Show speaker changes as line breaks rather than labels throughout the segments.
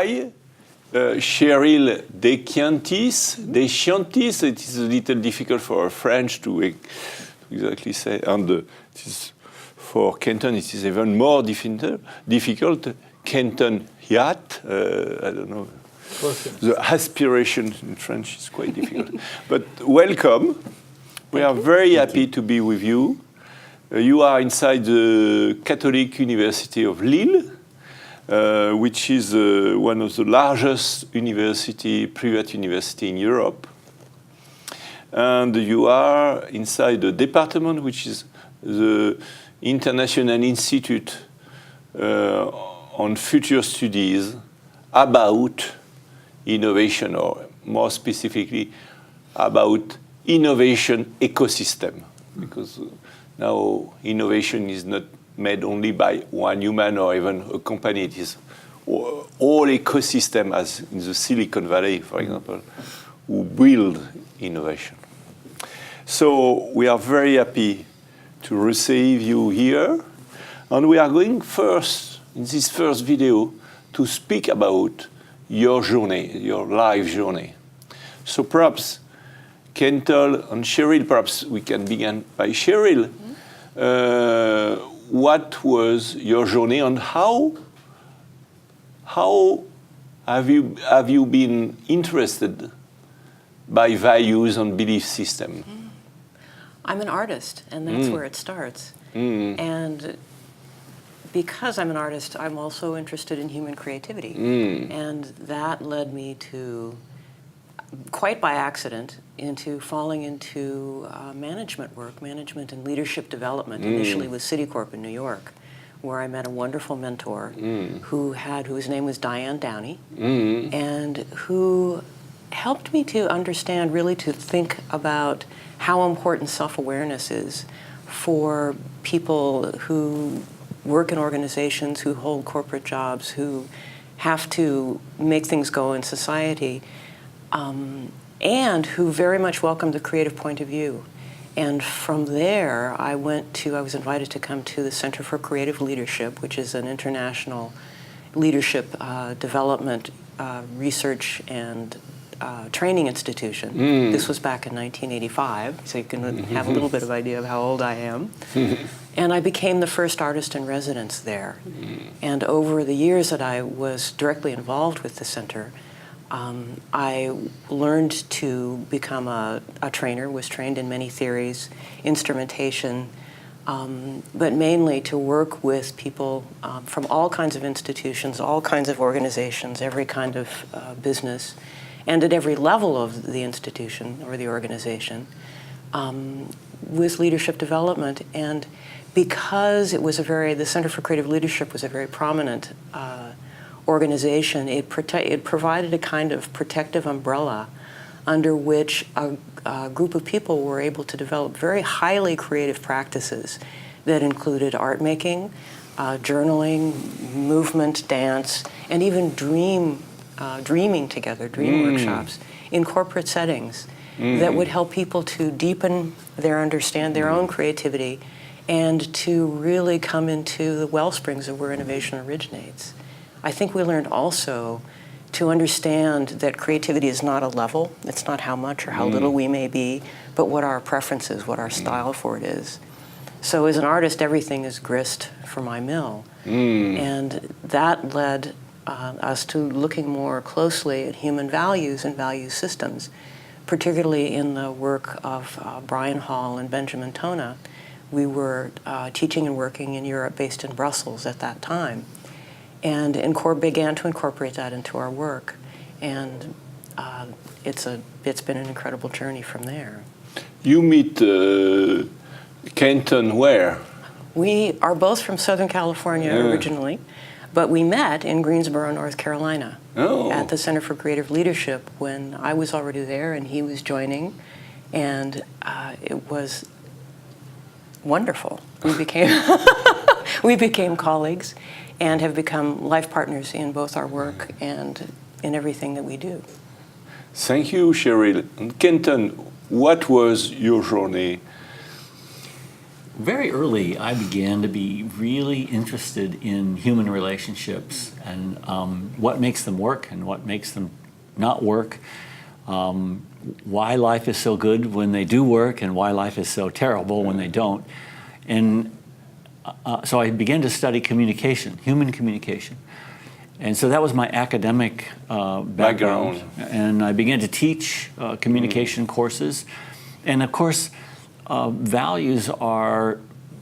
by Cheryl de Chiantis. De Chiantis, it is a little difficult for a French to exactly say, and it is, for Kenton it is even more difficult. Kenton Hyatt, I don't know. The aspiration in French is quite difficult. But welcome. We are very happy to be with you. You are inside the Catholic University of Lille, which is one of the largest private university in Europe. And you are inside the department, which is the International Institute on Future Studies about innovation, or more specifically, about innovation ecosystem. Because now innovation is not made only by one human or even a company. It is all ecosystem, as in the Silicon Valley, for example, who build innovation. So we are very happy to receive you here. And we are going first, in this first video, to speak about your journey, your life journey. So perhaps Kenton and Cheryl, perhaps we can begin by Cheryl. What was your journey, and how have you been interested by values and belief system?
I'm an artist, and that's where it starts. And because I'm an artist, I'm also interested in human creativity. And that led me to, quite by accident, into falling into management work, management and leadership development, initially with Citicorp in New York, where I met a wonderful mentor whose name was Diane Downey, and who helped me to understand, really to think about how important self-awareness is for people who work in organizations, who hold corporate jobs, who have to make things go in society, and who very much welcomed the creative point of view. And from there, I was invited to come to the Center for Creative Leadership, which is an international leadership development, research, and training institution. This was back in 1985, so you can have a little bit of idea of how old I am. And I became the first artist in residence there. And over the years that I was directly involved with the center, I learned to become a trainer, was trained in many theories, instrumentation, but mainly to work with people from all kinds of institutions, all kinds of organizations, every kind of business, and at every level of the institution or the organization, with leadership development. And because it was the Center for Creative Leadership was a very prominent organization, it provided a kind of protective umbrella under which a group of people were able to develop very highly creative practices that included art making, journaling, movement, dance, and even dreaming together, dream workshops in corporate settings that would help people to deepen their own creativity and to really come into the well springs of where innovation originates. I think we learned also to understand that creativity is not a level, it's not how much or how little we may be, but what our preference is, what our style for it is. So as an artist, everything is grist for my mill. And that led us to looking more closely at human values and value systems, particularly in the work of Brian Hall and Benjamin Tona. We were teaching and working in Europe, based in Brussels at that time, and began to incorporate that into our work. And it's been an incredible journey from there.
You meet Kenton where?
We are both from Southern California originally, but we met in Greensboro, North Carolina, at the Center for Creative Leadership when I was already there and he was joining, and it was wonderful. We became colleagues and have become life partners in both our work and in everything that we do.
Thank you, Cheryl. And Kenton, what was your journey?
very early, I began to be really interested in human relationships and what makes them work and what makes them not work, why life is so good when they do work and why life is so terrible when they don't. And so I began to study communication, human communication. And so that was my academic background. And I began to teach communication courses. And of course, values are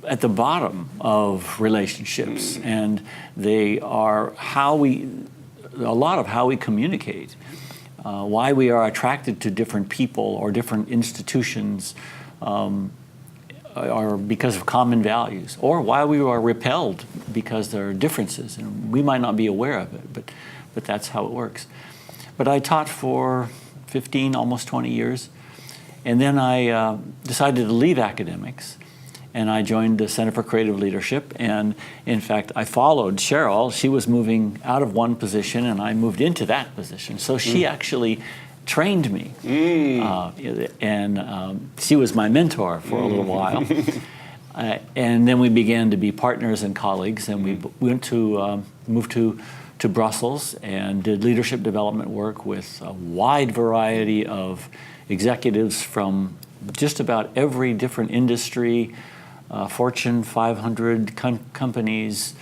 at the bottom of relationships, and they are a lot of how we communicate, why we are attracted to different people or different institutions are because of common values, or why we are repelled because there are differences, and we might not be aware of it, but that's how it works. But I taught for 15, almost 20 years. And then I decided to leave academics, and I joined the Center for Creative Leadership. And in fact, I followed Cheryl. She was moving out of one position, and I moved into that position. So she actually trained me, and she was my mentor for a little while. And then we began to be partners and colleagues, and we moved to Brussels and did leadership development work with a wide variety of executives from just about every different industry, Fortune 500 companies,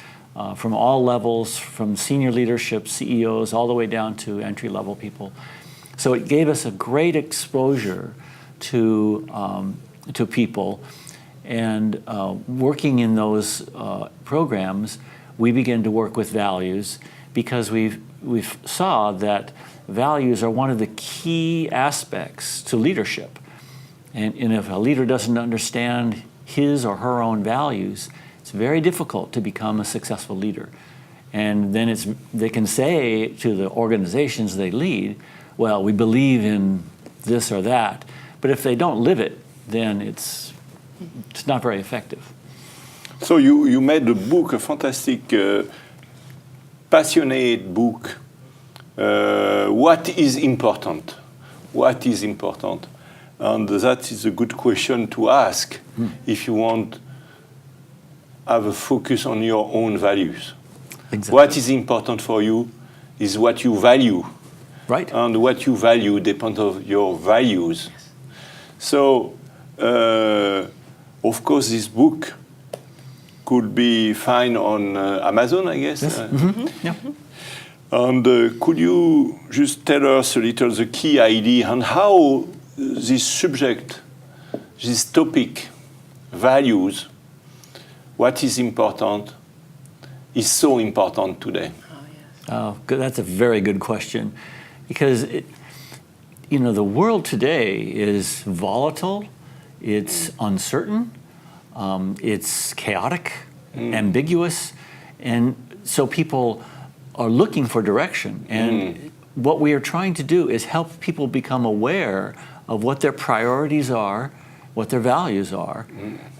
from all levels, from senior leadership, CEOs, all the way down to entry-level people. So it gave us a great exposure to people. And working in those programs, we began to work with values because we saw that values are one of the key aspects to leadership. And if a leader doesn't understand his or her own values, it's very difficult to become a successful leader. And then they can say to the organizations they lead, well, we believe in this or that. But if they don't live it, then it's not very effective.
So you made a book, a fantastic, passionate book. What is important? What is important? And that is a good question to ask if you want to have a focus on your own values.
Exactly.
What is important for you is what you value.
Right.
And what you value depends on your values.
Yes.
So, of course, this book could be found on Amazon, I guess.
Yes. Yeah.
And could you just tell us a little the key idea and how this subject, this topic, values, what is important, is so important today?
Oh, yes.
Oh, good. That's a very good question, because the world today is volatile, it's uncertain, it's chaotic, ambiguous, and so people are looking for direction. And what we are trying to do is help people become aware of what their priorities are, what their values are,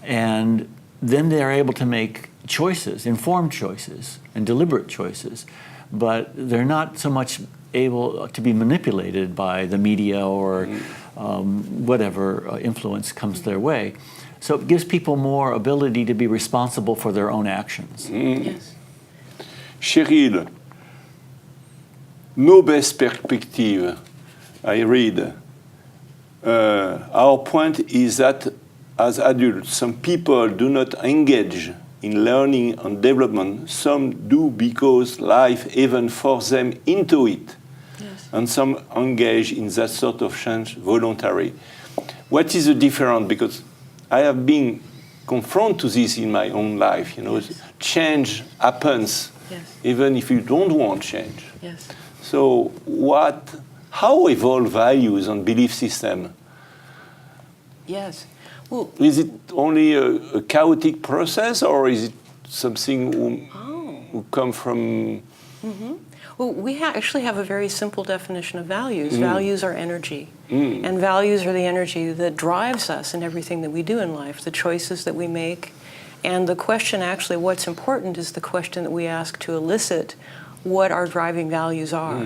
and then they're able to make choices, informed choices, and deliberate choices. But they're not so much able to be manipulated by the media or whatever influence comes their way. So it gives people more ability to be responsible for their own actions.
Yes.
Cheryl, no best perspective, I read. Our point is that as adults, some people do not engage in learning and development. Some do because life even forces them into it.
Yes.
And some engage in that sort of change voluntarily. What is the difference? Because I have been confronted to this in my own life.
Yes.
Change happens,
Yes.
even if you don't want change.
Yes.
So how evolve values and belief system?
Yes. Well,
Is it only a chaotic process, or is it something who come from?
Well, we actually have a very simple definition of values. Values are energy. And values are the energy that drives us in everything that we do in life, the choices that we make. And the question, actually, what's important is the question that we ask to elicit what our driving values are.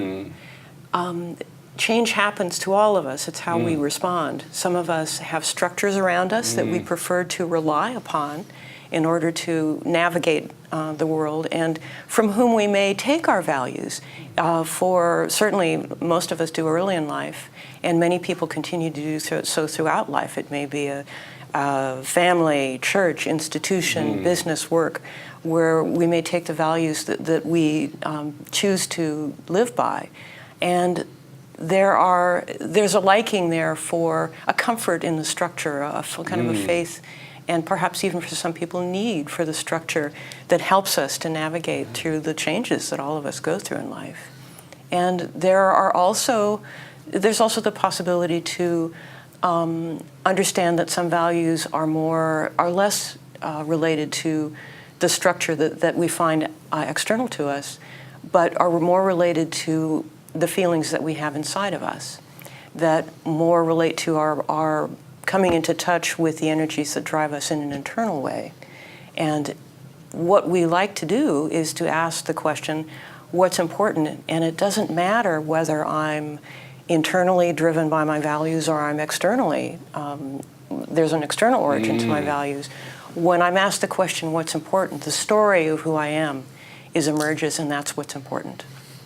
change happens to all of us. It's how we respond. Some of us have structures around us that we prefer to rely upon in order to navigate the world, and from whom we may take our values. For certainly, most of us do early in life, and many people continue to do so throughout life. It may be a family, church, institution, business, work, where we may take the values that we choose to live by. And there's a liking there for a comfort in the structure, a kind of a faith, and perhaps even for some people need for the structure that helps us to navigate through the changes that all of us go through in life. And there's also the possibility to understand that some values are less related to the structure that we find external to us, but are more related to the feelings that we have inside of us, that more relate to our coming into touch with the energies that drive us in an internal way. And what we like to do is to ask the question, what's important? And it doesn't matter whether I'm internally driven by my values or I'm externally. There's an external origin to my values. When I'm asked the question, what's important, the story of who I am emerges, and that's what's important.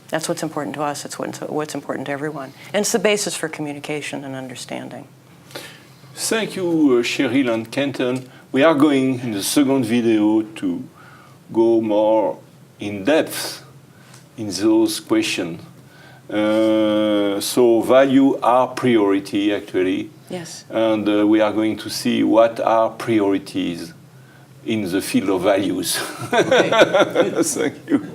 That's what's important to us. It's what's important to everyone. And it's the basis for communication and understanding.
Thank you, Cheryl and Kenton. We are going in the second video to go more in depth in those questions. So value are priority, actually.
Yes.
And we are going to see what are priorities in the field of values.
Okay.
Thank you.